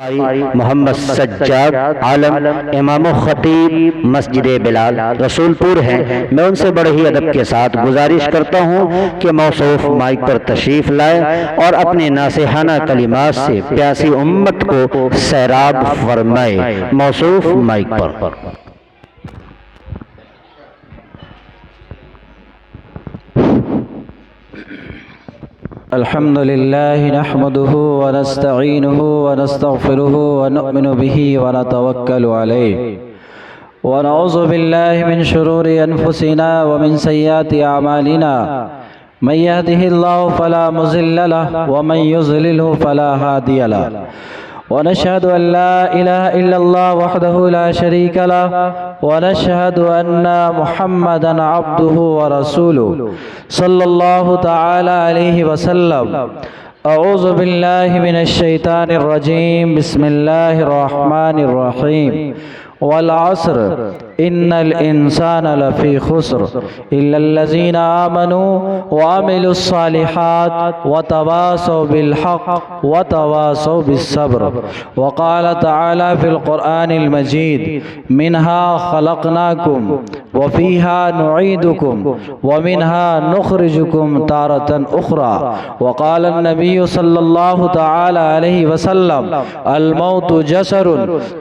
محمد سجاد عالم امام و خطیب مسجد بلال رسول پور ہیں۔ میں ان سے بڑے ہی ادب کے ساتھ گزارش کرتا ہوں کہ موصوف مائک پر تشریف لائے اور اپنے ناصحانہ کلمات سے پیاسی امت کو سیراب فرمائے۔ موصوف مائک پر۔ الحمد لله نحمده ونستعينه ونستغفره ونؤمن به ونتوكل عليه ونعوذ بالله من شرور أنفسنا ومن سيئات أعمالنا من يهده الله فلا مضل له ومن يضلله فلا هادي له ونشهد أن لا إله إلا الله وحده لا شريك له ونشهد أن محمدا عبده ورسوله صلى الله تعالى عليه وسلم أعوذ بالله من الشيطان الرجيم بسم الله الرحمن الرحيم والعصر إن الإنسان لفي خسر إلا الذين آمنوا وعملوا الصالحات وتواصوا بالحق وتواصوا بالصبر. وقال تعالى في القرآن المجيد منها خلقناكم وفيها نعيدكم ومنها نخرجكم تارة أخرى. وقال النبي صلى الله تعالى عليه وسلم الموت جسر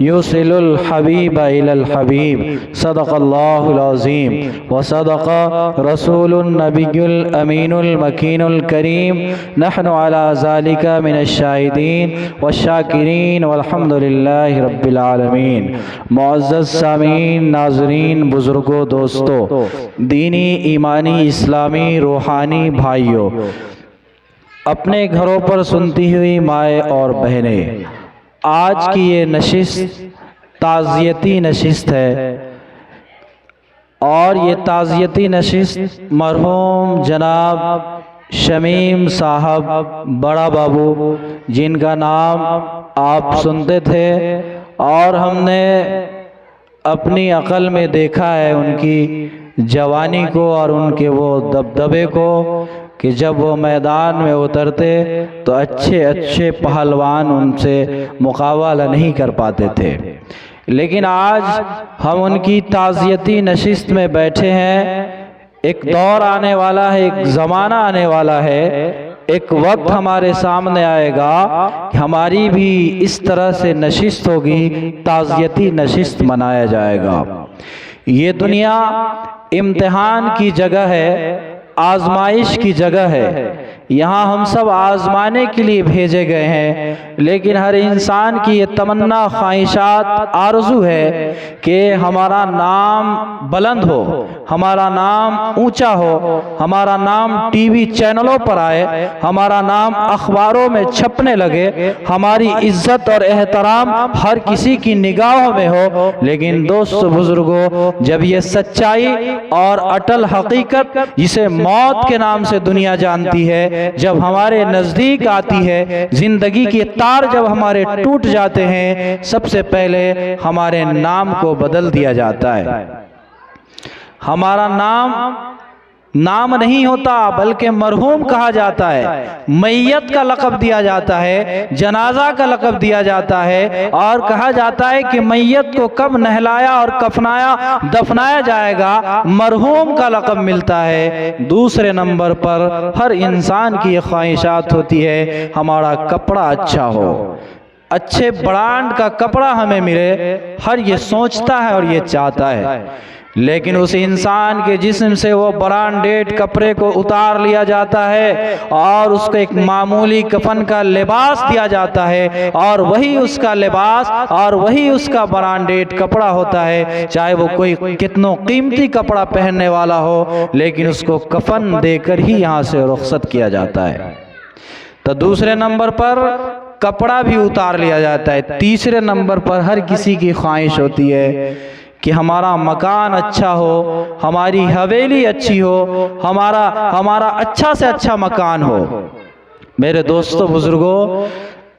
يوصل الحبيب إلى الحبيب. صدق الله العظيم وصدق رسول النبي الأمين المكين الكريم. نحن على ذلك من الشاهدين والشاكرين والحمد لله رب العالمين. معزز سامعین، ناظرین، بزرگوں، دوستوں، دینی، ایمانی، اسلامی، روحانی بھائیوں، اپنے گھروں پر سنتی ہوئی مائیں اور بہنیں، آج کی یہ نشست تعزیتی نشست ہے اور یہ تعزیتی نشست مرحوم جناب شمیم صاحب بڑا بابو، جن کا نام آپ سنتے تھے اور ہم نے اپنی عقل میں دیکھا ہے ان کی جوانی کو اور ان کے وہ دبدبے کو کہ جب وہ میدان میں اترتے تو اچھے پہلوان ان سے مقابلہ نہیں کر پاتے تھے. لیکن آج ہم ان کی تعزیتی نشست میں بیٹھے ہیں. ایک دور آنے والا ہے، ایک زمانہ آنے والا ہے، ایک وقت ہمارے سامنے آئے گا کہ ہماری بھی اس طرح سے نشست ہوگی، تعزیتی نشست منایا جائے گا. یہ دنیا امتحان کی جگہ ہے، آزمائش کی جگہ ہے. یہاں ہم سب آزمانے کے لیے بھیجے گئے ہیں، لیکن ہر انسان کی یہ تمنا، خواہشات، آرزو ہے کہ ہمارا نام بلند ہو، ہمارا نام اونچا ہو، ہمارا نام ٹی وی چینلوں پر آئے، ہمارا نام اخباروں میں چھپنے لگے، ہماری عزت اور احترام ہر کسی کی نگاہوں میں ہو. لیکن دوست بزرگوں، جب یہ سچائی اور اٹل حقیقت جسے موت کے نام سے دنیا جانتی ہے جب ہمارے نزدیک آتی ہے، زندگی کے تار جب ہمارے ٹوٹ جاتے ہیں، سب سے پہلے ہمارے نام کو بدل دیا جاتا ہے. ہمارا نام نہیں ہوتا بلکہ مرحوم کہا جاتا ہے، میت کا لقب دیا جاتا ہے، جنازہ کا لقب دیا جاتا ہے اور کہا جاتا ہے کہ میت کو کب نہلایا اور کفنایا دفنایا جائے گا، مرحوم کا لقب ملتا ہے. دوسرے نمبر پر ہر انسان کی خواہشات ہوتی ہے ہمارا کپڑا اچھا ہو، اچھے برانڈ کا کپڑا ہمیں ملے، ہر یہ سوچتا ہے اور یہ چاہتا ہے. لیکن اس انسان کے جسم سے وہ برانڈیڈ کپڑے کو اتار لیا جاتا ہے اور اس کو ایک معمولی کفن کا لباس دیا جاتا ہے، اور وہی اس کا لباس اور وہی اس کا برانڈیڈ کپڑا ہوتا ہے، چاہے وہ کوئی کتنوں قیمتی کپڑا پہننے والا ہو، لیکن اس کو کفن دے کر ہی یہاں سے رخصت کیا جاتا ہے. تو دوسرے نمبر پر کپڑا بھی اتار لیا جاتا ہے. تیسرے نمبر پر ہر کسی کی خواہش ہوتی ہے کہ ہمارا مکان اچھا ہو، ہماری حویلی اچھی ہو، ہمارا اچھا سے اچھا مکان ہو. میرے دوستو بزرگوں،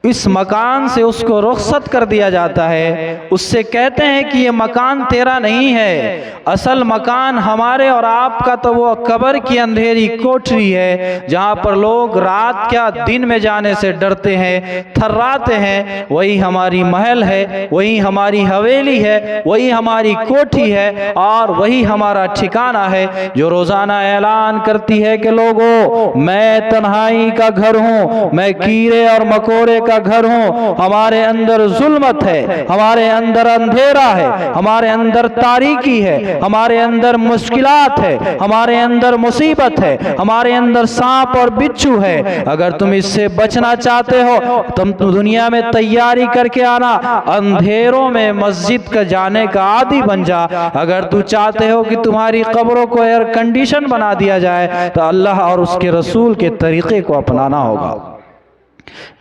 اس مکان سے اس کو رخصت کر دیا جاتا ہے، اس سے کہتے ہیں کہ یہ مکان تیرا نہیں ہے، اصل مکان ہمارے اور آپ کا تو وہ قبر کی اندھیری کوٹری ہے جہاں پر لوگ رات کیا دن میں جانے سے ڈرتے ہیں، تھراتے ہیں، وہی ہماری محل ہے، وہی ہماری حویلی ہے، وہی ہماری کوٹھی ہے، اور وہی ہمارا ٹھکانہ ہے جو روزانہ اعلان کرتی ہے کہ لوگوں میں تنہائی کا گھر ہوں، میں کیڑے اور مکوڑے کا گھر ہوں، ہمارے اندر ظلمت ہے، ہمارے اندر اندھیرا ہے، ہمارے اندر تاریکی ہے، ہمارے اندر مشکلات ہے، ہمارے اندر مصیبت ہے، ہمارے اندر سانپ اور بچھو ہے۔ اگر تم اس سے بچنا چاہتے ہو تم دنیا میں تیاری کر کے آنا، اندھیروں میں مسجد کا جانے کا عادی بن جا۔ اگر تو چاہتے ہو کہ تمہاری قبروں کو ایئر کنڈیشن بنا دیا جائے تو اللہ اور اس کے رسول کے طریقے کو اپنانا ہوگا۔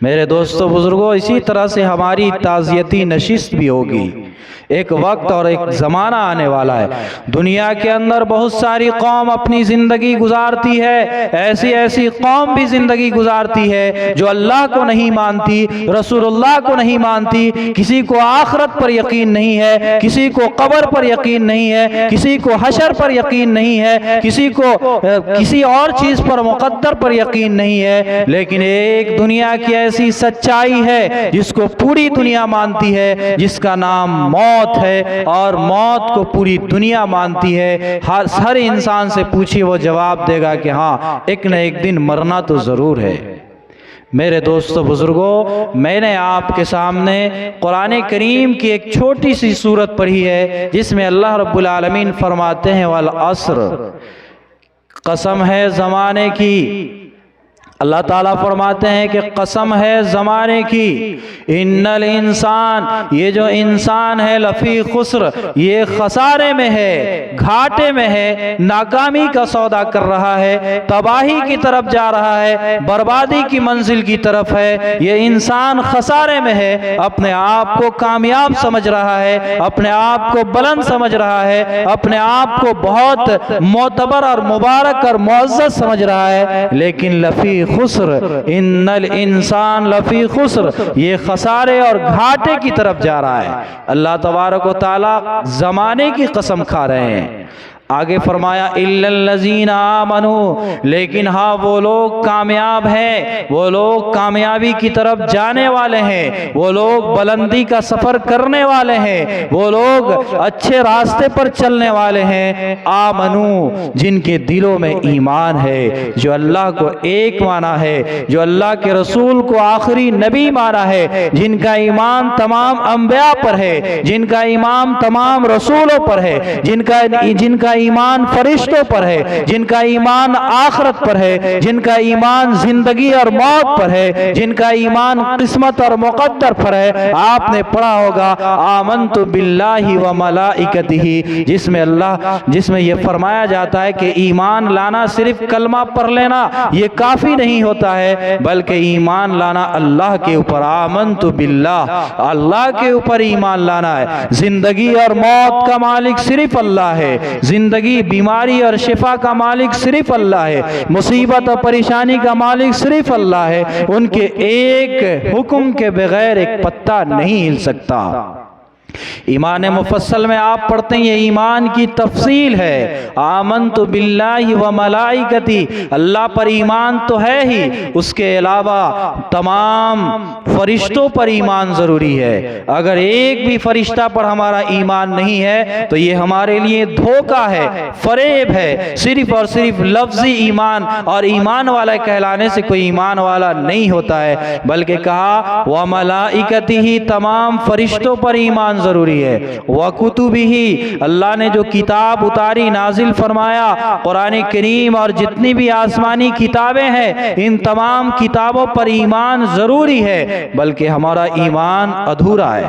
میرے دوستو بزرگوں، اسی طرح سے ہماری تعزیتی نشست بھی ہوگی۔ ایک وقت اور ایک زمانہ آنے والا ہے، دنیا کے اندر بہت ساری قوم اپنی زندگی گزارتی ہے، ایسی ایسی قوم بھی زندگی گزارتی ہے جو اللہ کو نہیں مانتی، رسول اللہ کو نہیں مانتی، کسی کو آخرت پر یقین نہیں ہے، کسی کو قبر پر یقین نہیں ہے، کسی کو حشر پر یقین نہیں ہے، کسی کو کسی اور چیز پر مقدر پر یقین نہیں ہے، لیکن ایک دنیا کی ایسی سچائی ہے جس کو پوری دنیا مانتی ہے، جس کا نام موت ہے، اور موت کو پوری دنیا مانتی ہے۔ ہر انسان سے پوچھیے وہ جواب دے گا کہ ہاں ایک نہ ایک دن مرنا تو ضرور ہے۔ میرے دوستو بزرگوں، میں نے آپ کے سامنے قرآن کریم کی ایک چھوٹی سی سورت پڑھی ہے جس میں اللہ رب العالمین فرماتے ہیں والعصر، قسم ہے زمانے کی۔ اللہ تعالیٰ فرماتے ہیں کہ قسم ہے زمانے کی، ان الانسان، یہ جو انسان ہے، لفی خسر، یہ خسارے میں ہے، گھاٹے میں ہے، ناکامی کا سودا کر رہا ہے، تباہی کی طرف جا رہا ہے، بربادی کی منزل کی طرف ہے۔ یہ انسان خسارے میں ہے، اپنے آپ کو کامیاب سمجھ رہا ہے، اپنے آپ کو بلند سمجھ رہا ہے، اپنے آپ کو بہت معتبر اور مبارک اور معزز سمجھ رہا ہے، لیکن لفی خسر، ان الانسان لفی خسر، یہ خسارے اور گھاٹے کی طرف جا رہا ہے۔ اللہ تبارک و تعالی زمانے کی قسم کھا رہے ہیں۔ آگے فرمایا الا الذین آمنوا، لیکن ہاں وہ لوگ کامیاب ہیں، وہ لوگ کامیابی کی طرف جانے والے ہیں، وہ لوگ بلندی کا سفر کرنے والے ہیں، وہ لوگ اچھے راستے پر چلنے والے ہیں۔ آمنو، جن کے دلوں میں ایمان ہے، جو اللہ کو ایک مانا ہے، جو اللہ کے رسول کو آخری نبی مانا ہے، جن کا ایمان تمام انبیاء پر ہے، جن کا ایمان تمام رسولوں پر ہے، جن کا ایمان فرشتوں پر ہے، جن کا ایمان آخرت پر ہے، جن کا ایمان زندگی اور موت پر ہے، جن کا ایمان قسمت اور مقدر پر ہے۔ آپ نے پڑھا ہوگا آمنت باللہ و ملائکتہ، جس میں یہ فرمایا جاتا ہے کہ ایمان لانا صرف کلمہ پڑھ لینا یہ کافی نہیں ہوتا ہے، بلکہ ایمان لانا اللہ کے اوپر، آمنت باللہ، اللہ کے اوپر ایمان لانا ہے۔ زندگی اور موت کا مالک صرف اللہ ہے، زندگی، بیماری اور شفا کا مالک صرف اللہ ہے، مصیبت اور پریشانی کا مالک صرف اللہ ہے۔ ان کے ایک حکم کے بغیر ایک پتا نہیں ہل سکتا۔ ایمان مفصل میں آپ پڑھتے ہیں یہ ایمان کی تفصیل ہے، آمنت باللہ و ملائکتی، اللہ پر ایمان تو ہے ہی، اس کے علاوہ تمام فرشتوں پر ایمان ضروری ہے۔ اگر ایک بھی فرشتہ پر ہمارا ایمان نہیں ہے تو یہ ہمارے لیے دھوکہ ہے، فریب ہے۔ صرف اور صرف لفظی ایمان اور ایمان والا کہلانے سے کوئی ایمان والا نہیں ہوتا ہے، بلکہ کہا وَمَلَائِكَتِهِ، تمام فرشتوں پر ایمان ضروری ہے۔ وَكُتُبِهِ، اللہ نے جو کتاب اتاری نازل فرمایا، قرآن کریم اور جتنی بھی آسمانی کتابیں ہیں، ان تمام کتابوں پر ایمان ضروری ہے، بلکہ ہمارا ایمان ادھورا ہے۔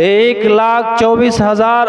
1,24,000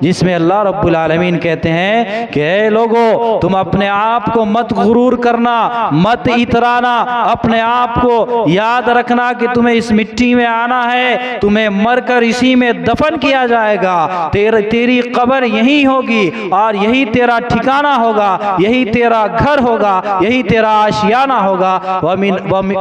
جس میں اللہ رب العالمین کہتے ہیں کہ اے لوگو تم اپنے آپ کو مت غرور کرنا، مت اترانا، اپنے آپ کو یاد رکھنا کہ تمہیں اس مٹی میں آنا ہے، تمہیں مر کر اسی میں دفن کیا جائے گا، تیری قبر یہی ہوگی اور یہی تیرا ٹھکانہ ہوگا، یہی تیرا گھر ہوگا، یہی تیرا آشیانہ ہوگا،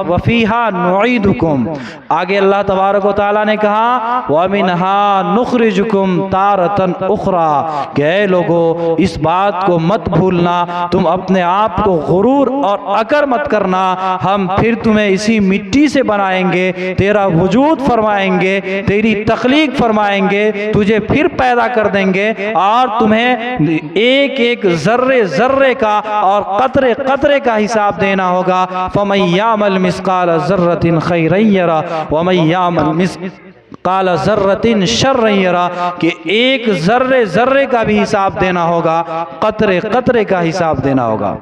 وفیہا نعیدکم۔ آگے اللہ تبارک و تعالیٰ نے کہا وَمِنْهَا نُخْرِجُكُمْ تَارَةً أُخْرَى، کہ اے لوگو اس بات کو مت بھولنا، تم اپنے آپ کو غرور اور اکر مت کرنا، ہم پھر تمہیں اسی مٹی سے بنائیں گے، تیرا وجود فرمائیں گے، تیری تخلیق فرمائیں گے، تجھے پھر پیدا کر دیں گے اور تمہیں ایک ایک ذرے ذرے کا اور قطرے قطرے کا حساب دینا ہوگا۔ فَمَن يَعْمَلْ مِثْقَالَ ذَرَّةٍ خَيْرًا يَرَهُ وَمَن يَعْمَلْ مِثْقَالَ ذَرَّةٍ شَرًّا يَرَهُ، کہ ایک ذرے ذرے کا بھی حساب دینا ہوگا، قطرے قطرے کا حساب دینا ہوگا۔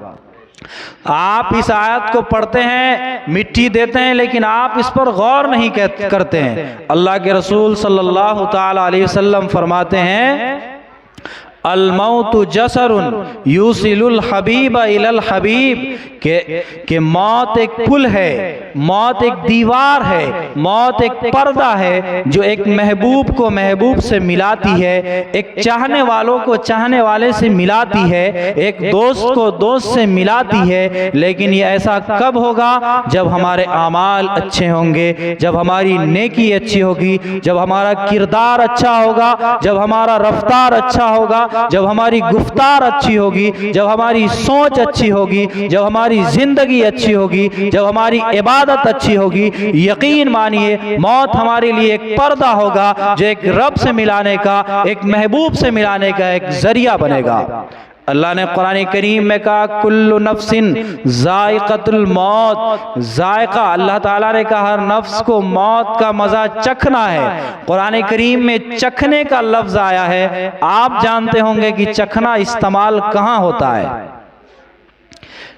آپ اس آیت کو پڑھتے ہیں، مٹی دیتے ہیں، لیکن آپ اس پر غور نہیں کرتے ہیں۔ اللہ کے رسول صلی اللہ تعالی علیہ وسلم فرماتے ہیں الموت جسر یوصل الحبیب الی الحبیب، کہ موت ایک پل ہے، موت ایک دیوار ہے، موت ایک پردہ ہے جو ایک محبوب کو محبوب سے ملاتی ہے، ایک چاہنے والوں کو چاہنے والے سے ملاتی ہے، ایک دوست کو دوست سے ملاتی ہے، لیکن یہ ایسا کب ہوگا؟ جب ہمارے اعمال اچھے ہوں گے، جب ہماری نیکی اچھی ہوگی، جب ہمارا کردار اچھا ہوگا، جب ہمارا رفتار اچھا ہوگا، جب ہماری گفتار اچھی ہوگی، جب ہماری سوچ اچھی ہوگی، جب ہماری زندگی اچھی ہوگی، جب ہماری عبادت اچھی ہوگی، یقین مانیے موت ہمارے لیے ایک پردہ ہوگا جو ایک رب سے ملانے کا، ایک محبوب سے ملانے کا ایک ذریعہ بنے گا۔ اللہ نے قرآن کریم میں کہا کل نفس ذائقۃ الموت، ذائقہ اللہ تعالیٰ نے کہا ہر نفس کو موت کا مزہ چکھنا ہے۔ قرآن کریم میں چکھنے کا لفظ آیا ہے، آپ جانتے ہوں گے کہ چکھنا استعمال کہاں ہوتا ہے،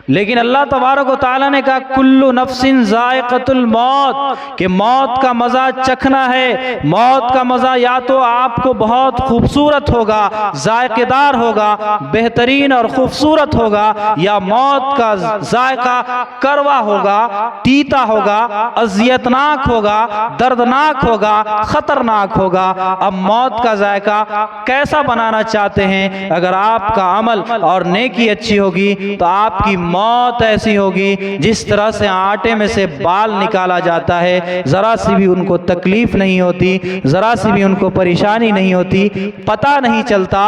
لیکن اللہ تبارک و تعالیٰ نے کہا کل نفس ذائقۃ الموت، کہ موت کا مزہ چکھنا ہے۔ موت کا مزہ یا تو آپ کو بہت خوبصورت ہوگا، ذائقہ دار ہوگا، بہترین اور خوبصورت ہوگا، یا موت کا ذائقہ کروا ہوگا، تیتا ہوگا، اذیتناک ہوگا، دردناک ہوگا، خطرناک ہوگا۔ اب موت کا ذائقہ کیسا بنانا چاہتے ہیں؟ اگر آپ کا عمل اور نیکی اچھی ہوگی تو آپ کی موت ایسی ہوگی جس طرح سے آٹے میں سے بال نکالا جاتا ہے، ذرا سی بھی ان کو تکلیف نہیں ہوتی، ذرا سی بھی ان کو پریشانی نہیں ہوتی، پتہ نہیں چلتا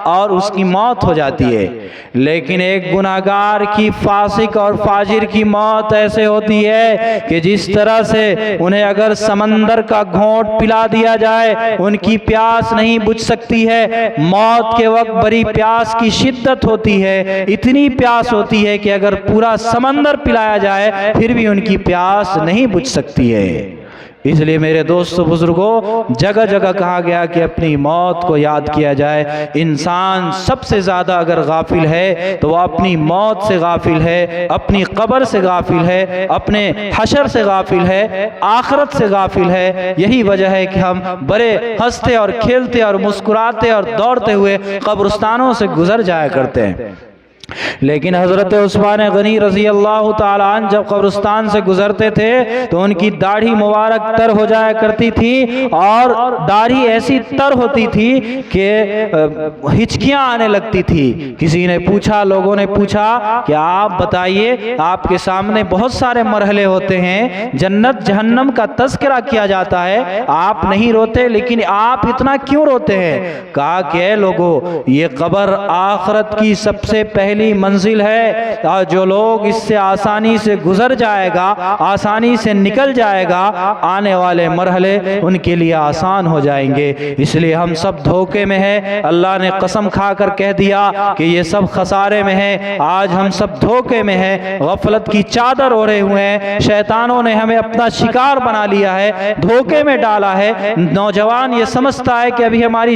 اور اس کی موت ہو جاتی ہے۔ لیکن ایک گناہگار کی، فاسق اور فاجر کی موت ایسے ہوتی ہے کہ جس طرح سے انہیں اگر سمندر کا گھونٹ پلا دیا جائے ان کی پیاس نہیں بجھ سکتی ہے۔ موت کے وقت بڑی پیاس کی شدت ہوتی ہے، اتنی پیاس ہوتی ہے کہ اگر پورا سمندر پلایا جائے پھر بھی ان کی پیاس نہیں بجھ سکتی ہے۔ اس لیے میرے دوستو بزرگوں، جگہ جگہ کہا گیا کہ اپنی موت کو یاد کیا جائے۔ انسان سب سے زیادہ اگر غافل ہے تو وہ اپنی موت سے غافل ہے، اپنی قبر سے غافل ہے، اپنے حشر سے غافل ہے، آخرت سے غافل ہے۔ یہی وجہ ہے کہ ہم بڑے ہنستے اور کھیلتے اور مسکراتے اور دوڑتے ہوئے قبرستانوں سے گزر جایا کرتے ہیں، لیکن حضرت عثمان غنی رضی اللہ تعالیٰ عنہ جب قبرستان سے گزرتے تھے تو ان کی داڑھی مبارک تر ہو جایا کرتی تھی، اور داڑھی ایسی تر ہوتی تھی کہ ہچکیاں آنے لگتی تھی۔ کسی نے پوچھا، لوگوں نے پوچھا کہ آپ بتائیے، آپ کے سامنے بہت سارے مرحلے ہوتے ہیں، جنت جہنم کا تذکرہ کیا جاتا ہے، آپ نہیں روتے، لیکن آپ اتنا کیوں روتے ہیں؟ کہا کہ اے لوگو، یہ قبر آخرت کی سب سے پہلی منزل ہے، جو لوگ اس سے آسانی سے گزر جائے گا، آسانی سے نکل جائے گا، آنے والے مرحلے ان کے لیے آسان ہو جائیں گے۔ اس لیے ہم سب دھوکے میں ہیں۔ اللہ نے قسم کھا کر کہہ دیا کہ یہ سب خسارے میں ہیں۔ آج ہم سب دھوکے میں ہیں، غفلت کی چادر اوڑھے ہوئے ہیں، شیطانوں نے ہمیں اپنا شکار بنا لیا ہے، دھوکے میں ڈالا ہے۔ نوجوان یہ سمجھتا ہے کہ ابھی ہماری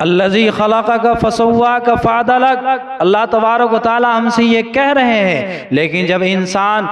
الذی خلقک فسواک فعدلک، اللہ تبارک و تعالی ہم سے یہ کہہ رہے ہیں، لیکن جب انسان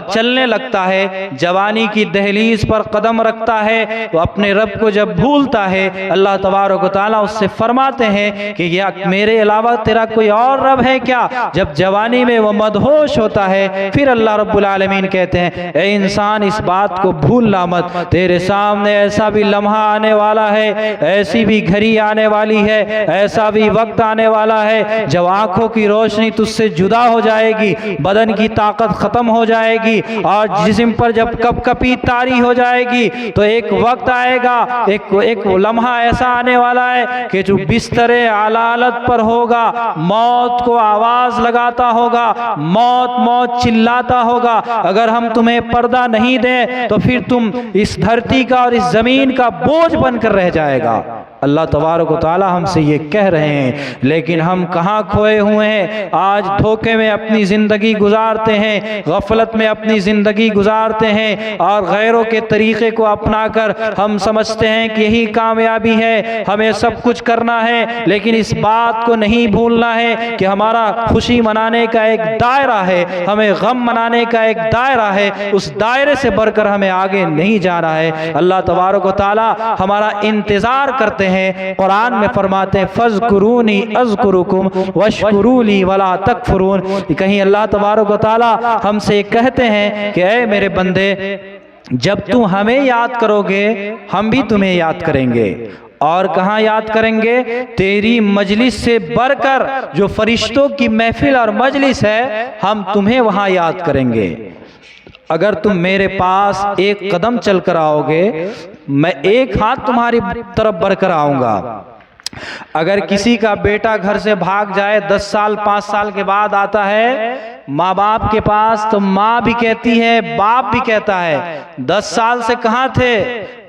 چلنے لگتا ہے، جوانی کی دہلیز پر قدم رکھتا ہے، تو اپنے رب کو جب بھولتا ہے، اللہ تبارک و تعالی اس سے فرماتے ہیں کہ یہ میرے علاوہ تیرا کوئی اور رب ہے کیا؟ جب جوانی میں وہ مدہوش ہوتا ہے، پھر اللہ رب العالمین کہتے ہیں اے انسان اس بات کو بھولنا مت، تیرے سامنے ایسا بھی لمحہ آنے والا ہے، ایسی بھی گھڑی آنے والی ہے، ایسا بھی وقت آنے والا ہے جب آنکھوں کی روشنی تجھ سے جدا ہو جائے گی، بدن کی طاقت ختم ہو جائے گی، اور جسم پر جب کپ کپی طاری ہو جائے گی، تو ایک وقت آئے گا، ایک لمحہ ایسا آنے والا ہے کہ جو بستر علالت پر ہوگا، موت کو آواز لگاتا ہوگا، موت موت چلاتا ہوگا، اگر ہم تمہیں پردہ نہیں دیں تو پھر تم اس دھرتی کا اور اس زمین کا بوجھ بن کر رہ جائے گا۔ اللہ تبارک و تعالی ہم سے یہ کہہ رہے ہیں، لیکن ہم کہاں کھوئے ہوئے ہیں، آج دھوکے میں اپنی زندگی گزارتے ہیں، غفلت میں اپنی زندگی گزارتے ہیں، اور غیروں کے طریقے کو اپنا کر ہم سمجھتے ہیں کہ یہی کامیابی ہے، ہمیں سب کچھ کرنا ہے، لیکن اس بات کو نہیں بھولنا ہے کہ ہمارا خوشی منانے کا ایک دائرہ ہے، ہمیں غم منانے کا ایک دائرہ ہے، اس دائرے سے بڑھ کر ہمیں آگے نہیں جانا ہے۔ اللہ تبارک و تعالی ہمارا انتظار کرتے ہیں، قرآن میں فرماتے ہیں فَاذْكُرُونِي أَذْكُرُكُمْ وَاشْكُرُوا لِي وَلَا تَكْفُرُونَ۔ کہیں اللہ تبارک و تعالی ہم سے کہتے ہیں کہ اے میرے بندے، جب تم ہمیں یاد کرو گے ہم بھی تمہیں یاد کریں گے، اور کہاں یاد کریں گے؟ تیری مجلس سے بڑھ کر جو فرشتوں کی محفل اور مجلس ہے، ہم تمہیں وہاں یاد کریں گے۔ اگر تم میرے پاس ایک قدم چل کر آؤ گے، میں ایک ہاتھ تمہاری طرف بڑھ کر آؤں گا۔ اگر کسی کا بیٹا گھر سے بھاگ جائے، 10 سال 5 سال کے بعد آتا ہے ماں باپ کے پاس، تو ماں بھی کہتی ہے، باپ بھی کہتا ہے 10 سال سے کہاں تھے،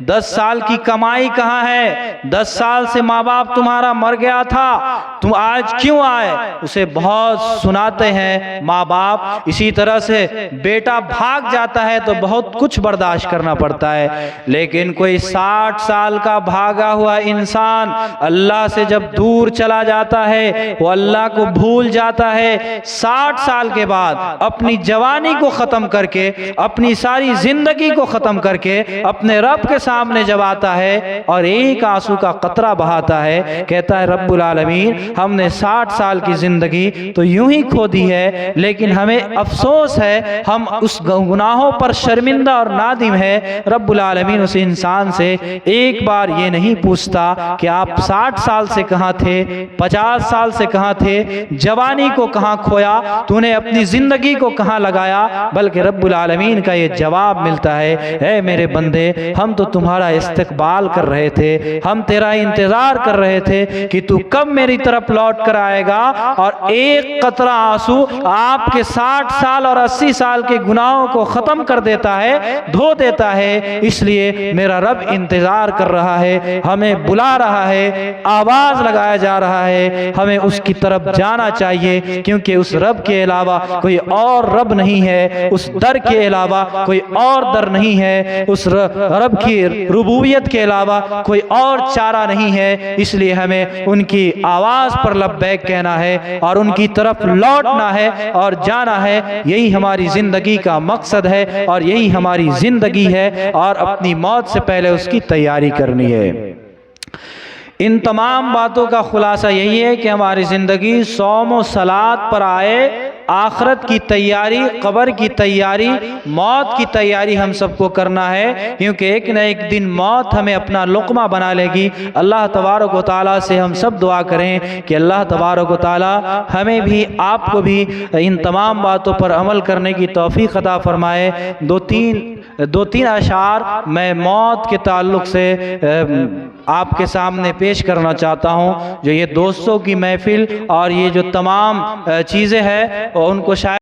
10 سال کی کمائی کہاں ہے، 10 سال سے ماں باپ تمہارا مر گیا تھا، تم آج کیوں آئے؟ اسے بہت سناتے ہیں ماں باپ۔ اسی طرح سے بیٹا بھاگ جاتا ہے تو بہت کچھ برداشت کرنا پڑتا ہے، لیکن کوئی 60 سال کا بھاگا ہوا انسان اللہ سے جب دور چلا جاتا ہے، وہ اللہ کو بھول جاتا ہے، 60 سال کے بعد اپنی جوانی کو ختم کر کے، اپنی ساری زندگی کو ختم کر کے اپنے رب کے سامنے جب آتا ہے اور ایک آنسو کا قطرہ بہاتا ہے، کہتا ہے رب العالمین ہم نے 60 سال کی زندگی تو یوں ہی کھو دی ہے، لیکن ہمیں افسوس ہے، ہم اس گناہوں پر شرمندہ اور نادم ہے۔ رب العالمین اس انسان سے ایک بار یہ نہیں پوچھتا کہ آپ 60 سال سے کہاں تھے، 50 سال سے کہاں تھے، جوانی کو کہاں کھویا، تو نے اپنی زندگی کو کہاں لگایا، بلکہ رب العالمین کا یہ جواب ملتا ہے اے میرے بندے، ہم تو تمہارا استقبال کر رہے تھے، ہم تیرا انتظار کر رہے تھے کہ تو کب میری طرف لوٹ کر آئے گا، اور ایک قطرہ آنسو آپ کے 60 سال اور 80 سال کے گناہوں کو ختم کر دیتا ہے، دھو دیتا ہے۔ اس لیے میرا رب انتظار کر رہا ہے، ہمیں بلا رہا ہے، آواز لگایا جا رہا ہے، ہمیں اس کی طرف جانا چاہیے، کیونکہ اس رب کے علاوہ کوئی اور رب نہیں ہے، اس در کے علاوہ کوئی اور در نہیں ہے، اس رب کی ربوبیت کے علاوہ کوئی اور چارہ نہیں ہے۔ اس لیے ہمیں ان کی آواز پر لبیک کہنا ہے اور ان کی طرف لوٹنا ہے اور جانا ہے۔ یہی ہماری زندگی کا مقصد ہے اور یہی ہماری زندگی ہے، اور اپنی موت سے پہلے اس کی تیاری کرنی ہے۔ ان تمام باتوں کا خلاصہ یہی ہے کہ ہماری زندگی صوم و صلات پر آئے، آخرت کی تیاری، قبر کی تیاری، موت کی تیاری ہم سب کو کرنا ہے، کیونکہ ایک نہ ایک دن موت ہمیں اپنا لقمہ بنا لے گی۔ اللہ تبارک و تعالیٰ سے ہم سب دعا کریں کہ اللہ تبارک و تعالیٰ ہمیں بھی آپ کو بھی ان تمام باتوں پر عمل کرنے کی توفیق عطا فرمائے۔ دو تین اشعار میں موت کے تعلق سے آپ کے سامنے پیش کرنا چاہتا ہوں، جو یہ دوستوں کی محفل اور یہ جو تمام چیزیں ہیں ان کو شاید